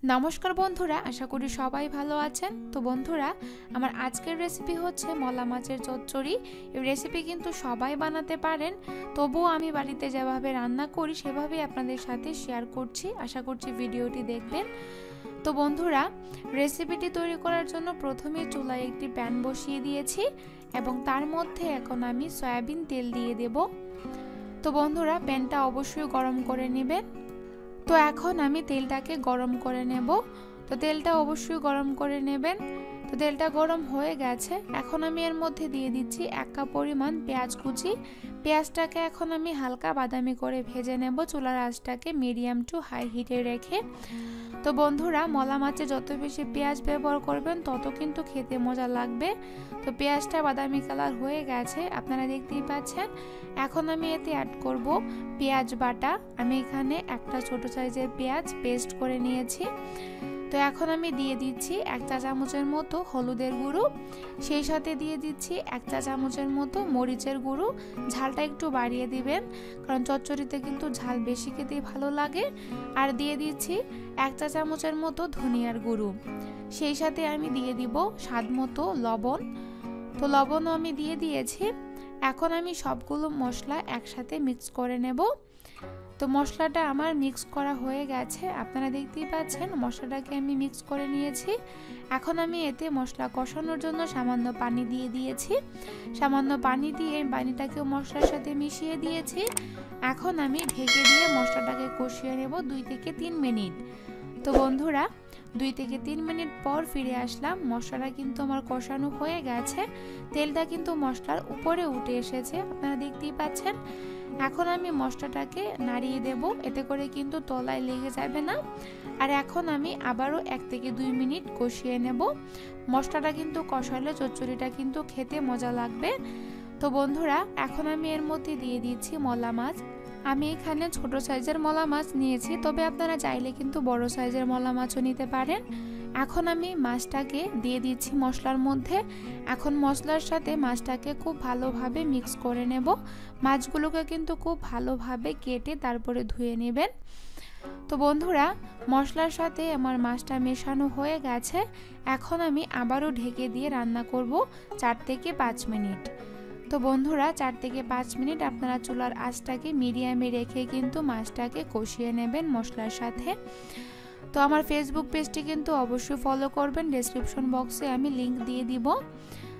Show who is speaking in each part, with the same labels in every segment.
Speaker 1: নমস্কার বন্ধুরা, আশা করি সবাই ভালো আছেন। তো বন্ধুরা, আমার আজকের রেসিপি হচ্ছে মলা মাছের চচ্চড়ি। এই রেসিপি কিন্তু সবাই বানাতে পারেন, তবুও আমি বাড়িতে যেভাবে রান্না করি সেভাবেই আপনাদের সাথে শেয়ার করছি। আশা করছি ভিডিওটি দেখবেন। তো বন্ধুরা, রেসিপিটি তৈরি করার জন্য প্রথমে চুলায় একটি প্যান বসিয়ে দিয়েছি এবং তার মধ্যে এখন আমি সয়াবিন তেল দিয়ে দেব। তো বন্ধুরা, প্যানটা অবশ্যই গরম করে নেবেন। তো এখন আমি তেলটাকে গরম করে নেব। তো তেলটা অবশ্যই গরম করে নেবেন। তো তেলটা গরম হয়ে গেছে, এখন আমি এর মধ্যে দিয়ে দিচ্ছি 1 কাপ পরিমাণ পেঁয়াজ কুচি। পেঁয়াজটাকে এখন আমি হালকা বাদামি করে ভেজে নেব, চুলার আঁচটাকে মিডিয়াম টু হাই হিটে রেখে। তো বন্ধুরা, মলা মাছে যত বেশি পেঁয়াজ ব্যবহার করবেন তত কিন্তু খেতে মজা লাগবে। তো পেঁয়াজটা বাদামি কালার হয়ে গেছে, আপনারা দেখতেই পাচ্ছেন। এখন আমি এতে অ্যাড করব পেঁয়াজ বাটা। আমি এখানে একটা ছোট সাইজের পেঁয়াজ পেস্ট করে নিয়েছি। তো এখন আমি দিয়ে দিচ্ছি 1 চা চামচের মতো হলুদের গুঁড়ো, সেই সাথে দিয়ে দিচ্ছি 1 চা চামচের মতো মরিচের গুঁড়ো। ঝালটা একটু বাড়িয়ে দিবেন, কারণ চচ্চড়িতে কিন্তু ঝাল বেশি খেতেই ভালো লাগে। আর দিয়ে দিচ্ছি 1 চা চামচের মতো ধনিয়ার গুঁড়ো, সেই সাথে আমি দিয়ে দিব স্বাদ মতো লবণ। তো লবণও আমি দিয়ে দিয়েছি। এখন আমি সবগুলো মশলা একসাথে মিক্স করে নেব। তো মশলাটা আমার মিক্স করা হয়ে গেছে, আপনারা দেখতেই পাচ্ছেন মশলাটাকে আমি মিক্স করে নিয়েছি। এখন আমি এতে মশলা কষানোর জন্য সামান্য পানি দিয়ে দিয়েছি। সামান্য পানি দিয়ে পানিটাকেও মশলার সাথে মিশিয়ে দিয়েছি। এখন আমি ঢেকে দিয়ে মশলাটাকে কষিয়ে নেব 2 থেকে 3 মিনিট। তো বন্ধুরা, 2 থেকে 3 মিনিট পর ফিরে আসলাম। মশলাটা কিন্তু আমার কষানো হয়ে গেছে, তেলটা কিন্তু মশলার উপরে উঠে এসেছে, আপনারা দেখতেই পাচ্ছেন। এখন আমি মশলাটাকে নাড়িয়ে দেব, এতে করে কিন্তু তলায় লেগে যাবে না। আর এখন আমি আবারও 1 থেকে 2 মিনিট কষিয়ে নেব। মশলাটা কিন্তু কষালে চচ্চড়িটা কিন্তু খেতে মজা লাগবে। তো বন্ধুরা, এখন আমি এর মধ্যে দিয়ে দিচ্ছি মলা মাছ। আমি এখানে ছোট সাইজের মলা মাছ নিয়েছি, তবে আপনারা চাইলে কিন্তু বড় সাইজের মলা মাছও নিতে পারেন। এখন আমি মাছটাকে দিয়ে দিচ্ছি মশলার মধ্যে। এখন মশলার সাথে মাছটাকে খুব ভালোভাবে মিক্স করে নেব। মাছগুলোকে কিন্তু খুব ভালোভাবে কেটে তারপরে ধুয়ে নেবেন। তো বন্ধুরা, মশলার সাথে আমার মাছটা মেশানো হয়ে গেছে। এখন আমি আবারও ঢেকে দিয়ে রান্না করব 4 থেকে 5 মিনিট। তো বন্ধুরা, 4 থেকে 5 মিনিট আপনারা চুলার আঁচটাকে মিডিয়ামে রেখে কিন্তু মাছটাকে কষিয়ে নেবেন মশলার সাথে। তো আমার ফেসবুক পেজটি কিন্তু অবশ্যই ফলো করবেন, ডেসক্রিপশন বক্সে আমি লিংক দিয়ে দিব।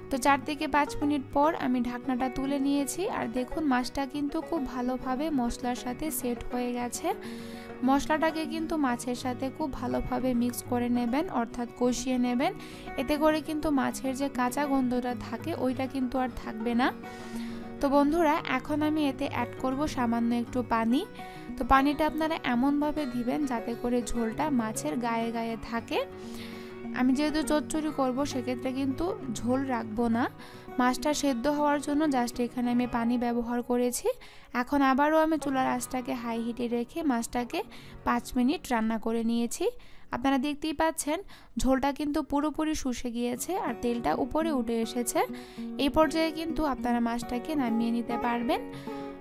Speaker 1: তো 4 থেকে 5 মিনিট পর আমি ঢাকনাটা তুলে নিয়েছি, আর দেখুন মাছটা কিন্তু খুব ভালোভাবে মশলার সাথে সেট হয়ে গেছে। মশলাটাকে কিন্তু মাছের সাথে খুব ভালোভাবে মিক্স করে নেবেন, অর্থাৎ কষিয়ে নেবেন। এতে করে কিন্তু মাছের যে কাঁচা গন্ধটা থাকে ওইটা কিন্তু আর থাকবে না। তো বন্ধুরা, এখন আমি এতে অ্যাড করব সামান্য একটু পানি। তো পানিটা আপনারা এমনভাবে দিবেন যাতে করে ঝোলটা মাছের গায়ে গায়ে থাকে। আমি যেহেতু চচ্চড়ি করব, সেক্ষেত্রে কিন্তু ঝোল রাখবো না। মাছটা সেদ্ধ হওয়ার জন্য জাস্ট এখানে আমি পানি ব্যবহার করেছি। এখন আবারও আমি চুলার আঁচটাকে হাই হিটে রেখে মাছটাকে 5 মিনিট রান্না করে নিয়েছি। আপনারা দেখতেই পাচ্ছেন ঝোলটা কিন্তু পুরোপুরি শুষে গিয়েছে আর তেলটা উপরে উঠে এসেছে। এই পর্যায়ে কিন্তু আপনারা মাছটাকে নামিয়ে নিতে পারবেন।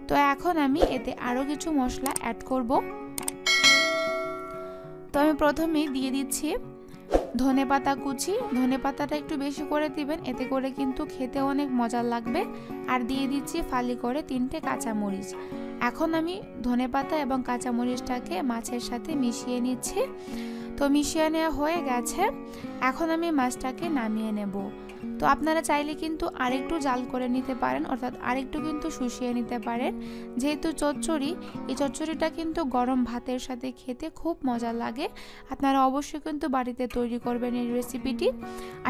Speaker 1: তো এখন আমি এতে আরও কিছু মশলা অ্যাড করব। তো আমি প্রথমেই দিয়ে দিচ্ছি ধনেপাতা কুচি। ধনেপাতাটা একটু বেশি করে দিবেন, এতে করে কিন্তু খেতে অনেক মজা লাগবে। আর দিয়ে দিচ্ছি ফালি করে 3টে কাঁচামরিচ। এখন আমি ধনেপাতা এবং কাঁচামরিচটাকে মাছের সাথে মিশিয়ে নিচ্ছি। তো মিশিয়ে নেওয়া হয়ে গেছে, এখন আমি মাছটাকে নামিয়ে নেব। তো আপনারা চাইলে কিন্তু আরেকটু জাল করে নিতে পারেন, অর্থাৎ আরেকটু কিন্তু শুষিয়ে নিতে পারেন। যেহেতু চচ্চড়ি, এই চচ্চড়িটা কিন্তু গরম ভাতের সাথে খেতে খুব মজা লাগে। আপনারা অবশ্যই কিন্তু বাড়িতে তৈরি করবেন এই রেসিপিটি।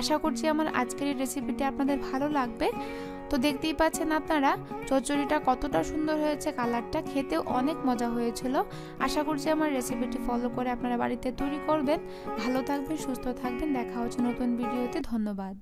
Speaker 1: আশা করছি আমার আজকের এই রেসিপিটি আপনাদের ভালো লাগবে। তো দেখতেই পাচ্ছেন আপনারা চচ্চড়িটা কতটা সুন্দর হয়েছে, কালারটা খেতেও অনেক মজা হয়েছিল। আশা করছি আমার রেসিপিটি ফলো করে আপনারা বাড়িতে তৈরি করবেন। ভালো থাকবেন, সুস্থ থাকবেন, দেখা হচ্ছে নতুন ভিডিওতে। ধন্যবাদ।